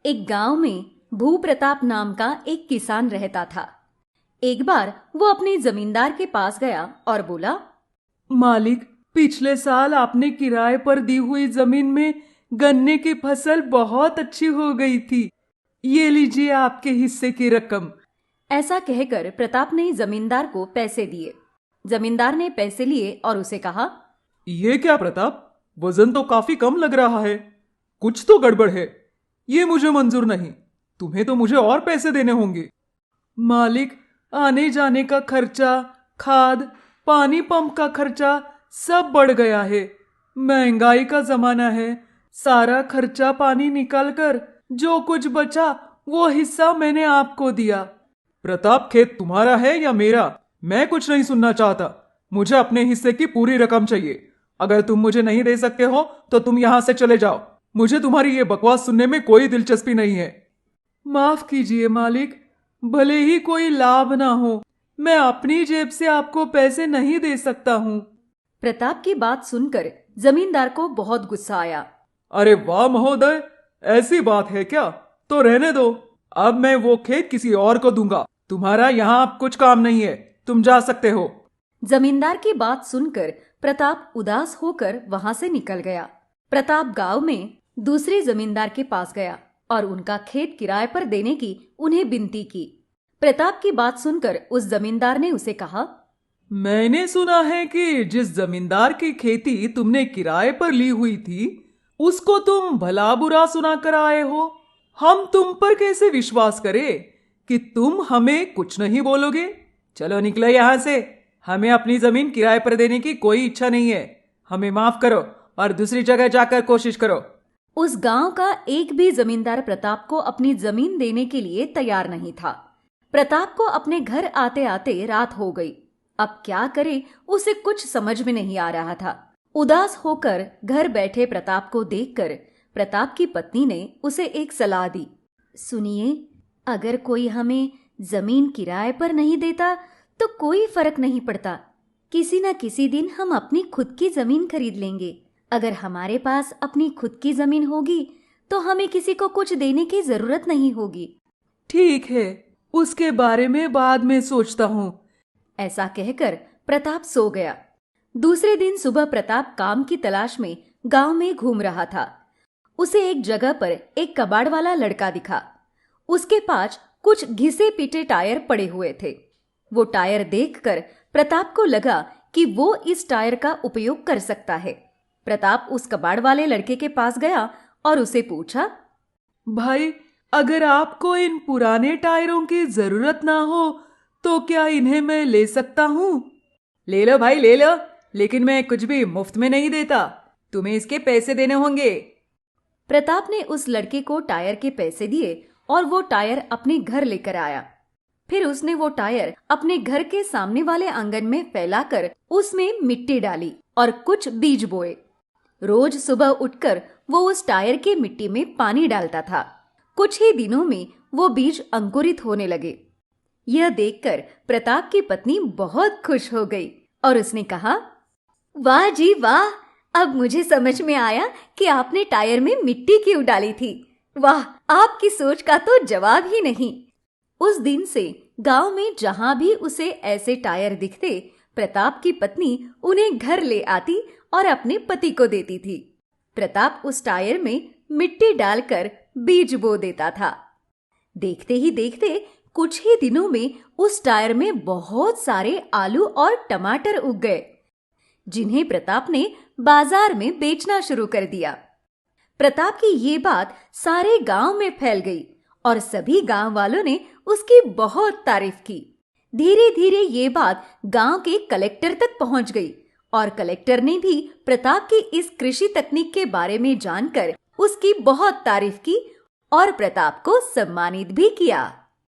एक गांव में भूप्रताप नाम का एक किसान रहता था। एक बार वो अपने जमींदार के पास गया और बोला, मालिक, पिछले साल आपने किराए पर दी हुई जमीन में गन्ने की फसल बहुत अच्छी हो गई थी। ये लीजिए आपके हिस्से की रकम। ऐसा कहकर प्रताप ने जमींदार को पैसे दिए। जमींदार ने पैसे लिए और उसे कहा, ये क्या प्रताप, वजन तो काफी कम लग रहा है। कुछ तो गड़बड़ है। ये मुझे मंजूर नहीं। तुम्हें तो मुझे और पैसे देने होंगे। मालिक, आने जाने का खर्चा, खाद, पानी पंप का खर्चा सब बढ़ गया है। महंगाई का जमाना है। सारा खर्चा पानी निकाल कर जो कुछ बचा वो हिस्सा मैंने आपको दिया। प्रताप, खेत तुम्हारा है या मेरा, मैं कुछ नहीं सुनना चाहता। मुझे अपने हिस्से की पूरी रकम चाहिए। अगर तुम मुझे नहीं दे सकते हो तो तुम यहां से चले जाओ। मुझे तुम्हारी ये बकवास सुनने में कोई दिलचस्पी नहीं है। माफ कीजिए मालिक, भले ही कोई लाभ ना हो, मैं अपनी जेब से आपको पैसे नहीं दे सकता हूँ। प्रताप की बात सुनकर जमींदार को बहुत गुस्सा आया। अरे वाह महोदय, ऐसी बात है क्या? तो रहने दो। अब मैं वो खेत किसी और को दूंगा। तुम्हारा यहाँ अब कुछ काम नहीं है। तुम जा सकते हो। जमींदार की बात सुनकर प्रताप उदास होकर वहां से निकल गया। प्रताप गांव में दूसरे जमींदार के पास गया और उनका खेत किराए पर देने की उन्हें विनती की। प्रताप की बात सुनकर उस जमींदार ने उसे कहा, मैंने सुना है कि जिस जमींदार की खेती तुमने किराए पर ली हुई थी उसको तुम भला बुरा सुना कर आए हो। हम तुम पर कैसे विश्वास करें कि तुम हमें कुछ नहीं बोलोगे? चलो निकलो यहाँ से। हमें अपनी जमीन किराए पर देने की कोई इच्छा नहीं है। हमें माफ करो और दूसरी जगह जाकर कोशिश करो। उस गांव का एक भी जमींदार प्रताप को अपनी जमीन देने के लिए तैयार नहीं था। प्रताप को अपने घर आते आते रात हो गई। अब क्या करे, उसे कुछ समझ में नहीं आ रहा था। उदास होकर घर बैठे प्रताप को देखकर प्रताप की पत्नी ने उसे एक सलाह दी। सुनिए, अगर कोई हमें जमीन किराए पर नहीं देता तो कोई फर्क नहीं पड़ता। किसी न किसी दिन हम अपनी खुद की जमीन खरीद लेंगे। अगर हमारे पास अपनी खुद की जमीन होगी तो हमें किसी को कुछ देने की जरूरत नहीं होगी। ठीक है, उसके बारे में बाद में सोचता हूँ। ऐसा कहकर प्रताप सो गया। दूसरे दिन सुबह प्रताप काम की तलाश में गांव में घूम रहा था। उसे एक जगह पर एक कबाड़ वाला लड़का दिखा। उसके पास कुछ घिसे पीटे टायर पड़े हुए थे। वो टायर देखकर प्रताप को लगा कि वो इस टायर का उपयोग कर सकता है। प्रताप उस कबाड़ वाले लड़के के पास गया और उसे पूछा, भाई, अगर आपको इन पुराने टायरों की जरूरत ना हो तो क्या इन्हें मैं ले सकता हूँ? ले लो भाई, ले लो, लेकिन मैं कुछ भी मुफ्त में नहीं देता। तुम्हें इसके पैसे देने होंगे। प्रताप ने उस लड़के को टायर के पैसे दिए और वो टायर अपने घर लेकर आया। फिर उसने वो टायर अपने घर के सामने वाले आंगन में फैलाकर उसमें मिट्टी डाली और कुछ बीज बोए। रोज सुबह उठकर वो उस टायर की मिट्टी में पानी डालता था। कुछ ही दिनों में वो बीज अंकुरित होने लगे। यह देखकर प्रताप की पत्नी बहुत खुश हो गई और उसने कहा, वाह जी वाह, अब मुझे समझ में आया कि आपने टायर में मिट्टी क्यों डाली थी। वाह, आपकी सोच का तो जवाब ही नहीं। उस दिन से गांव में जहां भी उसे ऐसे टायर दिखते, प्रताप की पत्नी उन्हें घर ले आती और अपने पति को देती थी। प्रताप उस टायर में मिट्टी डालकर बीज बो देता था। देखते ही देखते कुछ ही दिनों में उस टायर में बहुत सारे आलू और टमाटर उग गए, जिन्हें प्रताप ने बाजार में बेचना शुरू कर दिया। प्रताप की ये बात सारे गांव में फैल गई और सभी गांव वालों ने उसकी बहुत तारीफ की। धीरे धीरे ये बात गांव के कलेक्टर तक पहुंच गई और कलेक्टर ने भी प्रताप की इस कृषि तकनीक के बारे में जानकर उसकी बहुत तारीफ की और प्रताप को सम्मानित भी किया।